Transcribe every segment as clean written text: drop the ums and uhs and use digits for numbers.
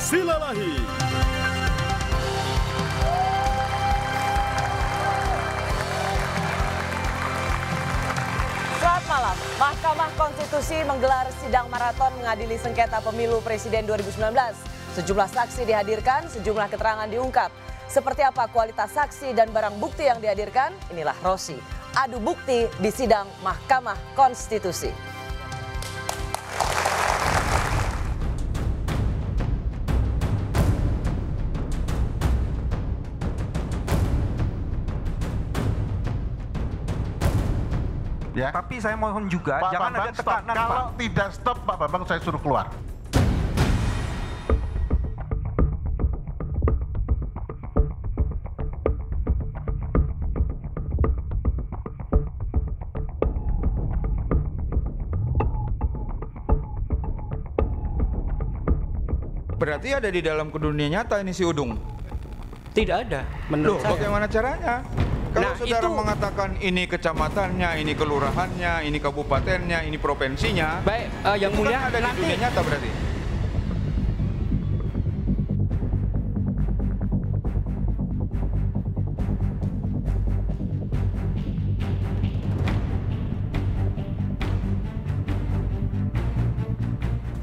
Silalahi. Selamat malam. Mahkamah Konstitusi menggelar sidang maraton mengadili sengketa pemilu Presiden 2019. Sejumlah saksi dihadirkan, sejumlah keterangan diungkap. Seperti apa kualitas saksi dan barang bukti yang dihadirkan? Inilah Rosi, adu bukti di sidang Mahkamah Konstitusi. Ya. Tapi saya mohon juga Pak jangan Bambang, ada tekanan, stop. Kalau Pak. tidak stop, Pak Bambang saya suruh keluar. Berarti ada di dalam dunia nyata ini si Udung. Tidak ada. Menurut saya. Bagaimana caranya? Kalau Nah, saudara itu- mengatakan ini kecamatannya, ini kelurahannya, ini kabupatennya, ini provinsinya. Baik, yang itu mulia kan ada di nanti. dunia nyata berarti.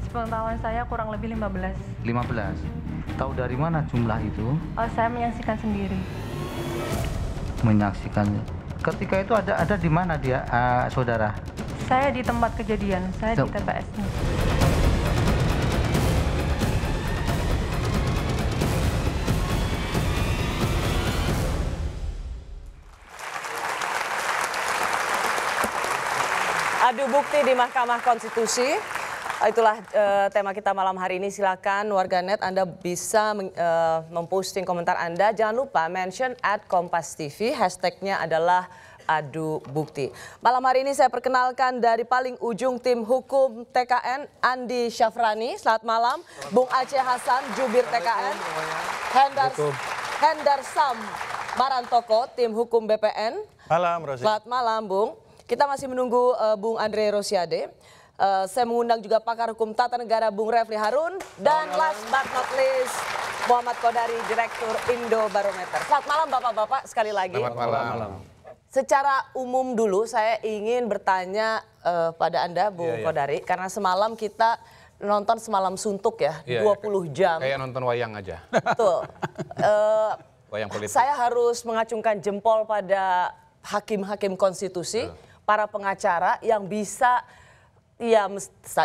Sepengetahuan saya kurang lebih 15. 15. Tahu dari mana jumlah itu? Saya menyaksikan sendiri. Menyaksikan. Ketika itu ada di mana dia, saudara? Saya di tempat kejadian, saya di Tem- TPS-nya. Adu bukti di Mahkamah Konstitusi. Itulah tema kita malam hari ini. Silakan warganet Anda bisa memposting komentar Anda. Jangan lupa mention @kompas.tv. Hashtagnya adalah adu bukti. Malam hari ini saya perkenalkan dari paling ujung tim hukum TKN, Andi Syafrani. Selamat malam. Bung Aceh Hasan, jubir TKN. Hendar Sam Marantoko, tim hukum BPN. Malam, Rosi. Selamat malam, Bung. Kita masih menunggu Bung Andre Rosiade. Saya mengundang juga pakar hukum tata negara Bung Refli Harun. Dan last but not least, Muhammad Kodari, Direktur Indobarometer. Selamat malam Bapak-Bapak sekali lagi. Selamat malam. Secara umum dulu saya ingin bertanya pada Anda Bung Kodari. Karena semalam kita nonton semalam suntuk ya, 20 jam. Kayak nonton wayang aja. Betul. Wayang politik. Saya harus mengacungkan jempol pada hakim-hakim konstitusi, para pengacara yang bisa, ya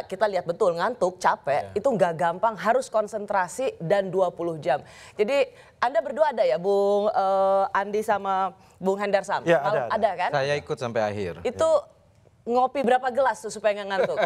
kita lihat betul ngantuk, capek, itu nggak gampang, harus konsentrasi dan 20 jam. Jadi Anda berdua ada ya Bung Andi sama Bung Hendar Sam? Ya, ada kan? Saya ikut sampai akhir. Itu ngopi berapa gelas tuh supaya nggak ngantuk?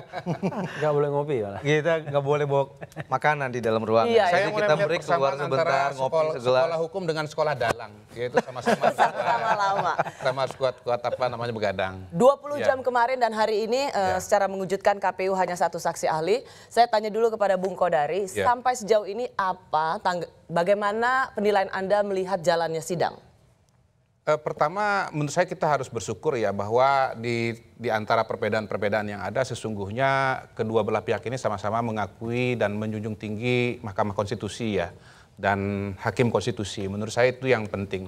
Nggak boleh ngopi malah. Kita nggak boleh bawa makanan di dalam ruangan. Iya, Jadi Saya mulai kita melihat break keluar persamaan sebentar, antara ngopi sekolah segelas. hukum dengan sekolah dalang. Yaitu sama-sama Sama lama. sama kuat apa namanya begadang. 20 Ya. jam kemarin dan hari ini secara mengejutkan KPU hanya satu saksi ahli. Saya tanya dulu kepada Bung Kodari, Ya. sampai sejauh ini bagaimana penilaian Anda melihat jalannya sidang? Pertama, menurut saya kita harus bersyukur ya bahwa di antara perbedaan-perbedaan yang ada sesungguhnya kedua belah pihak ini sama-sama mengakui dan menjunjung tinggi Mahkamah Konstitusi ya dan Hakim Konstitusi. Menurut saya itu yang penting.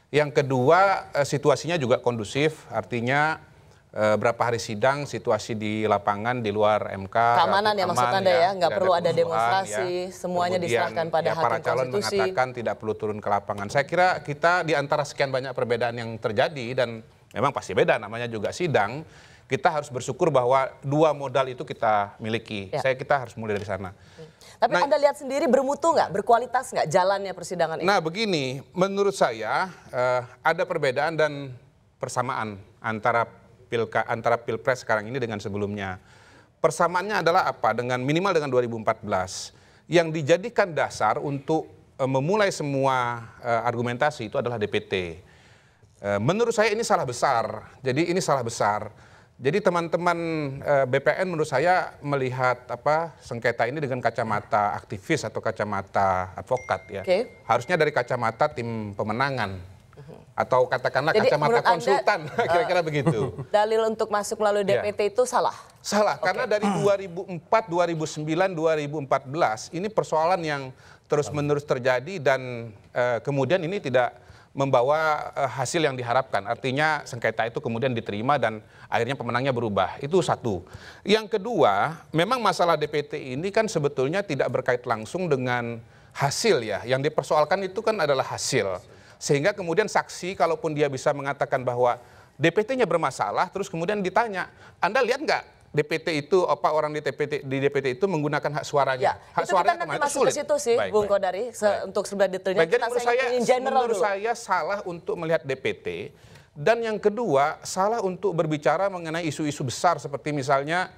Yang kedua, situasinya juga kondusif, artinya berapa hari sidang, situasi di lapangan di luar MK. Keamanan ya aman, maksud Anda ya, nggak tidak perlu ada kerusuhan, demonstrasi, semuanya Kemudian, diserahkan pada ya, Hakim para calon Konstitusi. mengatakan tidak perlu turun ke lapangan. Saya kira kita di antara sekian banyak perbedaan yang terjadi dan memang pasti beda namanya juga sidang, kita harus bersyukur bahwa dua modal itu kita miliki. Kita harus mulai dari sana. Tapi Anda lihat sendiri bermutu nggak, berkualitas nggak jalannya persidangan ini? Nah begini, menurut saya ada perbedaan dan persamaan antara Pilpres sekarang ini dengan sebelumnya. Persamaannya adalah apa? Minimal dengan 2014. Yang dijadikan dasar untuk memulai semua argumentasi itu adalah DPT. Menurut saya ini salah besar. Jadi ini salah besar. Jadi teman-teman BPN menurut saya melihat sengketa ini dengan kacamata aktivis atau kacamata advokat ya. Harusnya dari kacamata tim pemenangan. atau katakanlah Jadi, kacamata menurut Anda, konsultan, kira-kira begitu. Dalil untuk masuk melalui DPT itu salah? Salah, karena dari 2004, 2009, 2014 ini persoalan yang terus-menerus terjadi dan kemudian ini tidak membawa hasil yang diharapkan. Artinya sengketa itu kemudian diterima dan akhirnya pemenangnya berubah. Itu satu. Yang kedua, memang masalah DPT ini kan sebetulnya tidak berkait langsung dengan hasil ya. Yang dipersoalkan itu kan adalah hasil. Sehingga kemudian saksi kalaupun dia bisa mengatakan bahwa DPT-nya bermasalah, terus kemudian ditanya, Anda lihat nggak DPT itu orang di DPT itu menggunakan hak suaranya? Ya, Hak itu suaranya kita nanti kemana? masuk ke situ sih, Bung Kodari, untuk sebelah detailnya. Jadi menurut dulu. saya salah untuk melihat DPT, dan yang kedua salah untuk berbicara mengenai isu-isu besar seperti misalnya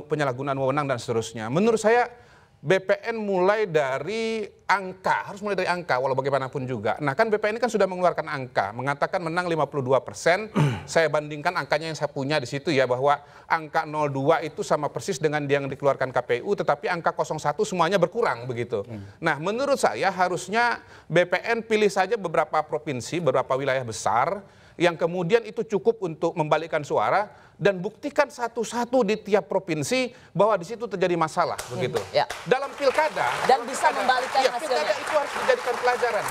penyalahgunaan wewenang dan seterusnya. Menurut saya BPN mulai dari angka, harus mulai dari angka walau bagaimanapun juga. Nah kan BPN ini kan sudah mengeluarkan angka, mengatakan menang 52%. Saya bandingkan angkanya yang saya punya di situ ya, bahwa angka 02 itu sama persis dengan yang dikeluarkan KPU, tetapi angka 01 semuanya berkurang begitu. Nah menurut saya harusnya BPN pilih saja beberapa provinsi, beberapa wilayah besar, yang kemudian itu cukup untuk membalikkan suara, dan buktikan satu-satu di tiap provinsi bahwa di situ terjadi masalah begitu. Ya. Dalam pilkada Dan bisa membalikkan hasilnya. Pilkada itu harus dijadikan pelajaran.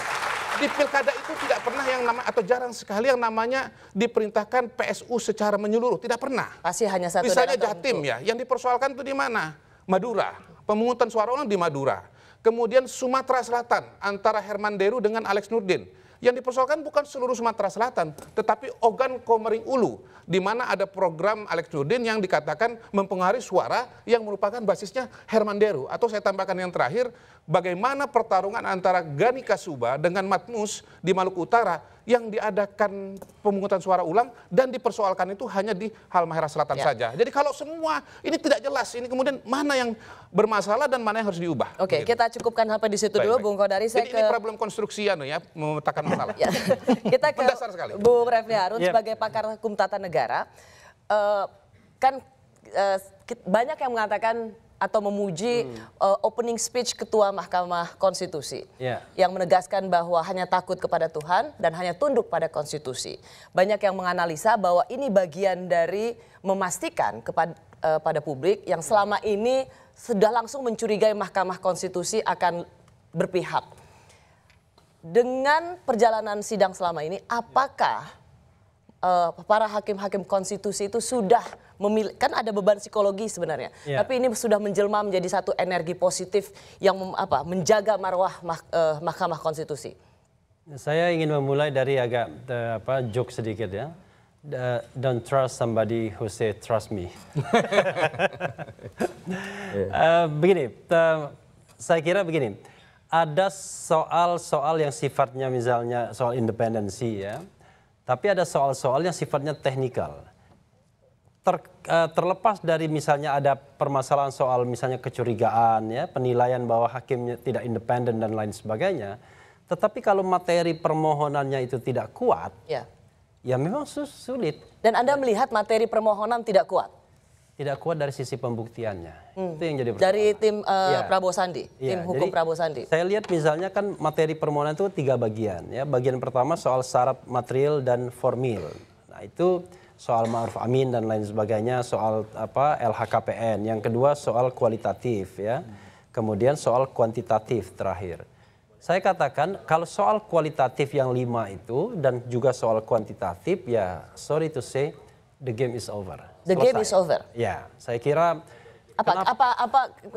Di pilkada itu tidak pernah yang namanya, atau jarang sekali yang namanya diperintahkan PSU secara menyeluruh, tidak pernah. Pasti hanya satu Misalnya daerah Jatim tertentu. ya, yang dipersoalkan itu di mana? Madura. Pemungutan suara ulang di Madura. Kemudian Sumatera Selatan antara Herman Deru dengan Alex Nurdin. Yang dipersoalkan bukan seluruh Sumatera Selatan, tetapi Ogan Komering Ulu, di mana ada program Alex Nurdin yang dikatakan mempengaruhi suara yang merupakan basisnya Herman Deru. Atau saya tambahkan yang terakhir, bagaimana pertarungan antara Gani Kasuba dengan Matmus di Maluku Utara yang diadakan pemungutan suara ulang dan dipersoalkan itu hanya di Halmahera Selatan saja. Jadi kalau semua ini tidak jelas, ini kemudian mana yang bermasalah dan mana yang harus diubah. Oke, kita cukupkan sampai di situ dulu, Bung Kodari. Jadi ini problem konstruksi ya, memetakan masalah. Ya. Kita ke Mendasar sekali. Bung Refli Harun sebagai pakar hukum tata negara. Banyak yang mengatakan atau memuji opening speech Ketua Mahkamah Konstitusi yang menegaskan bahwa hanya takut kepada Tuhan dan hanya tunduk pada konstitusi. Banyak yang menganalisa bahwa ini bagian dari memastikan pada publik yang selama ini sudah langsung mencurigai Mahkamah Konstitusi akan berpihak. Dengan perjalanan sidang selama ini, apakah para hakim-hakim konstitusi itu sudah memilih, kan ada beban psikologi sebenarnya, tapi ini sudah menjelma menjadi satu energi positif yang menjaga marwah Mahkamah Konstitusi? Saya ingin memulai dari agak joke sedikit ya. Don't trust somebody who say trust me. Begini, saya kira begini, ada soal-soal yang sifatnya misalnya soal independensi ya. Tapi ada soal-soal yang sifatnya teknikal. Terlepas dari misalnya ada permasalahan soal misalnya kecurigaan, ya, penilaian bahwa hakimnya tidak independen dan lain sebagainya. Tetapi kalau materi permohonannya itu tidak kuat, ya memang sulit. Dan Anda melihat materi permohonan tidak kuat? Tidak kuat dari sisi pembuktiannya. Itu yang jadi persoalan. Dari tim Prabowo Sandi, tim hukum Prabowo Sandi. Saya lihat misalnya kan materi permohonan itu 3 bagian. Ya. Bagian pertama soal syarat material dan formil. Nah itu soal ma'ruf amin dan lain sebagainya, soal LHKPN. Yang kedua soal kualitatif ya. Kemudian soal kuantitatif terakhir. Saya katakan kalau soal kualitatif yang 5 itu dan juga soal kuantitatif ya sorry to say the game is over. The game is over. Ya, saya kira.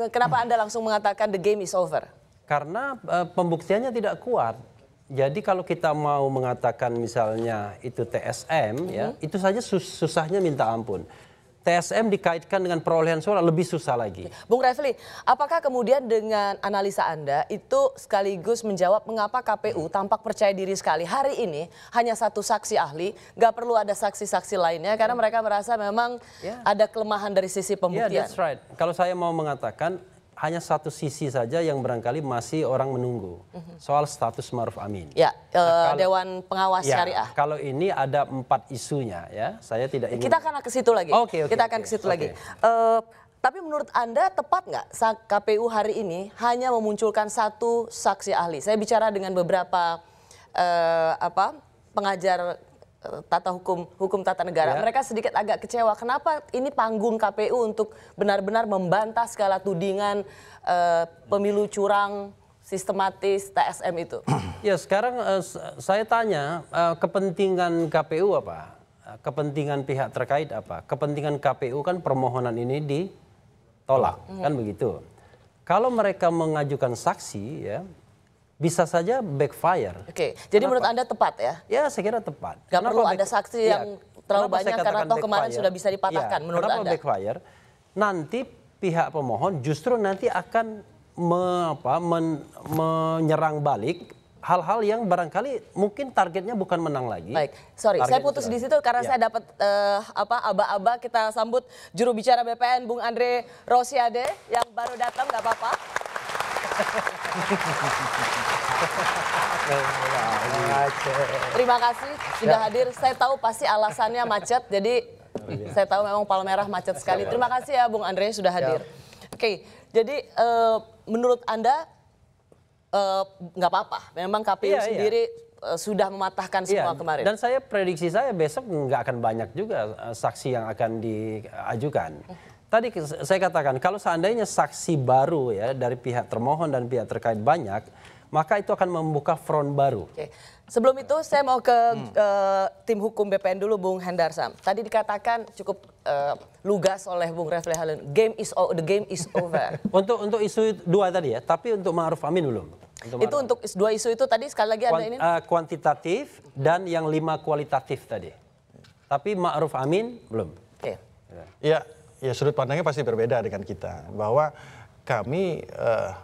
Kenapa Anda langsung mengatakan the game is over? Karena pembuktiannya tidak kuat. Jadi kalau kita mau mengatakan misalnya itu TSM, ya, itu saja susahnya minta ampun. TSM dikaitkan dengan perolehan suara lebih susah lagi. Bung Refli, apakah kemudian dengan analisa Anda itu sekaligus menjawab mengapa KPU tampak percaya diri sekali hari ini hanya satu saksi ahli, nggak perlu ada saksi-saksi lainnya karena mereka merasa memang ada kelemahan dari sisi pembuktian. Yeah, that's right. Kalau saya mau mengatakan hanya satu sisi saja yang barangkali masih orang menunggu soal status ma'ruf amin. Ya, Dewan Pengawas Syariah. Kalau ini ada 4 isunya ya, saya tidak ingin. Kita akan ke situ lagi. Kita akan ke situ lagi. Tapi menurut Anda tepat nggak KPU hari ini hanya memunculkan satu saksi ahli? Saya bicara dengan beberapa pengajar hukum tata negara, mereka sedikit agak kecewa. Kenapa ini panggung KPU untuk benar-benar membantah segala tudingan pemilu curang, sistematis, TSM itu? Ya sekarang saya tanya, kepentingan KPU apa? Kepentingan pihak terkait apa? Kepentingan KPU kan permohonan ini ditolak, kan begitu. Kalau mereka mengajukan saksi, ya bisa saja backfire. Oke, jadi menurut Anda tepat ya? Ya saya kira tepat. Gak perlu ada saksi yang terlalu banyak karena toh kemarin sudah bisa dipatahkan menurut Anda? Backfire? Nanti pihak pemohon justru nanti akan menyerang balik hal-hal yang barangkali mungkin targetnya bukan menang lagi. Baik, sorry, saya putus di situ karena saya dapat aba-aba. Kita sambut juru bicara BPN, Bung Andre Rosiade yang baru datang, nggak apa-apa. Terima kasih sudah hadir. Saya tahu pasti alasannya macet, jadi saya tahu memang Palmerah macet sekali. Terima kasih ya Bung Andre sudah hadir. Oke, jadi menurut Anda nggak apa-apa, memang KPU sendiri sudah mematahkan semua kemarin. Dan prediksi saya besok nggak akan banyak juga saksi yang akan diajukan. Tadi saya katakan kalau seandainya saksi baru ya dari pihak termohon dan pihak terkait banyak, maka itu akan membuka front baru. Oke. Sebelum itu saya mau ke tim hukum BPN dulu, Bung Hendarsam. Tadi dikatakan cukup lugas oleh Bung Refli Harun, the game is over. Untuk isu dua tadi ya, tapi untuk Ma'ruf Amin belum. Itu untuk dua isu itu tadi sekali lagi Anda ini? Kuantitatif dan yang 5 kualitatif tadi. Tapi Ma'ruf Amin belum. Oke. Ya sudut pandangnya pasti berbeda dengan kita. Bahwa kami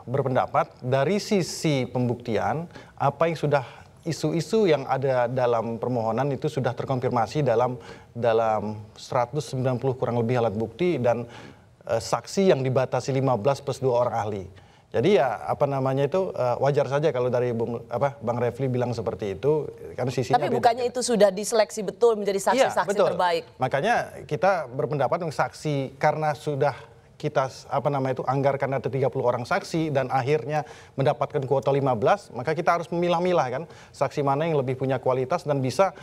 berpendapat dari sisi pembuktian apa yang sudah isu-isu yang ada dalam permohonan itu sudah terkonfirmasi dalam 190 kurang lebih alat bukti dan saksi yang dibatasi 15 plus 2 orang ahli. Jadi ya wajar saja kalau dari Bang Refli bilang seperti itu karena sisinya tapi bukannya itu sudah diseleksi betul menjadi saksi-saksi terbaik. Makanya kita berpendapat untuk saksi karena sudah kita anggarkan ada 30 orang saksi dan akhirnya mendapatkan kuota 15, maka kita harus memilah-milah kan saksi mana yang lebih punya kualitas dan bisa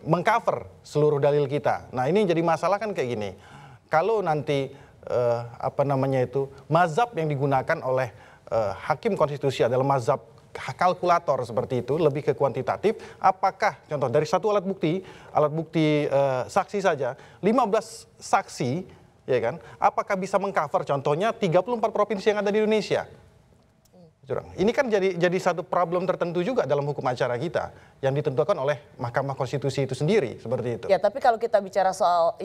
mengcover seluruh dalil kita. Nah, ini jadi masalah kan kayak gini. Kalau nanti mazhab yang digunakan oleh hakim konstitusi adalah mazhab kalkulator seperti itu, lebih ke kuantitatif, apakah contoh dari satu alat bukti saksi saja 15 saksi ya kan, apakah bisa mengcover contohnya 34 provinsi yang ada di Indonesia? Ini kan jadi satu problem tertentu juga dalam hukum acara kita yang ditentukan oleh Mahkamah Konstitusi itu sendiri seperti itu. Ya, tapi kalau kita bicara soal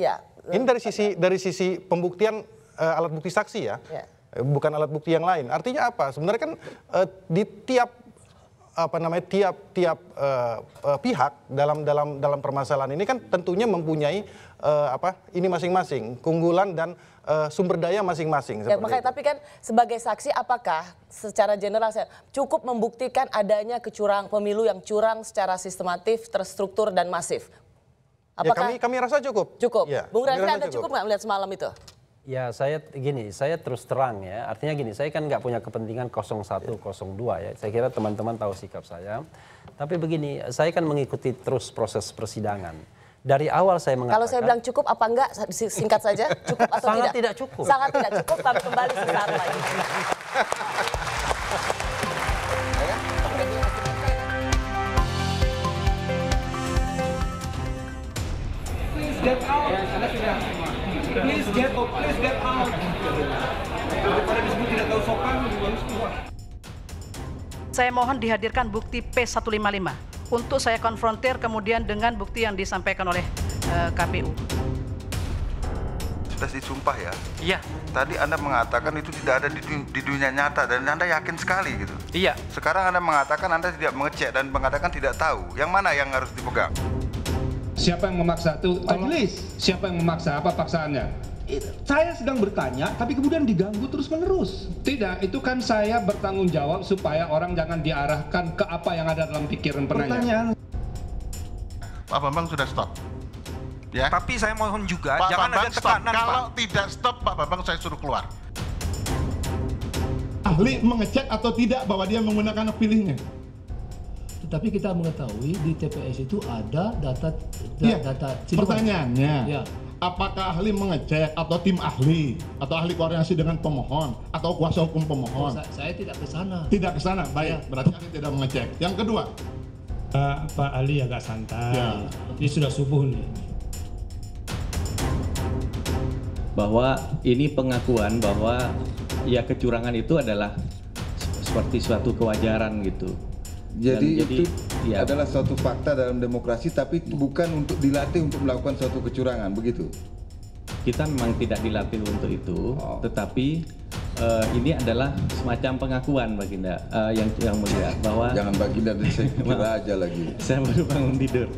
ini dari sisi pembuktian alat bukti saksi ya. Bukan alat bukti yang lain. Artinya apa? Sebenarnya kan di tiap pihak dalam permasalahan ini kan tentunya mempunyai ini masing-masing, keunggulan dan sumber daya masing-masing. Ya, makanya tapi kan sebagai saksi apakah secara general cukup membuktikan adanya pemilu yang curang secara sistematif, terstruktur dan masif? Apakah ya, kami rasa cukup. Cukup. Ya, Bung Refli, Anda cukup nggak melihat semalam itu? Ya saya terus terang ya, artinya gini, saya kan nggak punya kepentingan 01, 02 ya, saya kira teman-teman tahu sikap saya. Tapi begini, saya kan mengikuti terus proses persidangan. Dari awal saya mengatakan. Kalau saya bilang cukup apa enggak, singkat saja, cukup atau sangat tidak? Tidak cukup. Sangat tidak cukup, kami kembali sesaat lagi. Please get out. Please get out. Please get out. Daripada disebut tidak tahu sopan, lebih bagus keluar. Saya mohon dihadirkan bukti P155 untuk saya konfrontir kemudian dengan bukti yang disampaikan oleh KPU. Sudah disumpah ya? Iya. Tadi Anda mengatakan itu tidak ada di dunia nyata dan Anda yakin sekali gitu. Iya. Sekarang Anda mengatakan Anda tidak mengecek dan mengatakan tidak tahu. Yang mana yang harus dipegang? Siapa yang memaksa itu? Majelis. Siapa yang memaksa? Apa paksaannya? Saya sedang bertanya, tapi kemudian diganggu terus-menerus. Tidak, itu kan saya bertanggung jawab supaya orang jangan diarahkan ke apa yang ada dalam pikiran penanya. Pak Bambang sudah stop. Ya. Tapi saya mohon juga Pak jangan Bambang ada tekanan, stop. Kalau Pak. tidak stop, Pak Bambang saya suruh keluar. Ahli mengecek atau tidak bahwa dia menggunakan hak pilihnya. Tetapi kita mengetahui di TPS itu ada data Iya, data pertanyaannya, Ya. apakah ahli mengecek atau tim ahli atau ahli koordinasi dengan pemohon atau kuasa hukum pemohon? Saya tidak ke sana. Tidak ke sana, baik. Berarti ahli tidak mengecek. Yang kedua, Pak Ali agak santai. Ya. Ini sudah subuh nih. Bahwa ini pengakuan bahwa ya kecurangan itu adalah seperti suatu kewajaran gitu. Jadi itu ya, adalah suatu fakta dalam demokrasi, tapi bukan untuk dilatih untuk melakukan suatu kecurangan, begitu? kita memang tidak dilatih untuk itu, tetapi ini adalah semacam pengakuan Baginda yang mulia bahwa jangan Baginda dan saya kira aja lagi. Saya baru bangun tidur.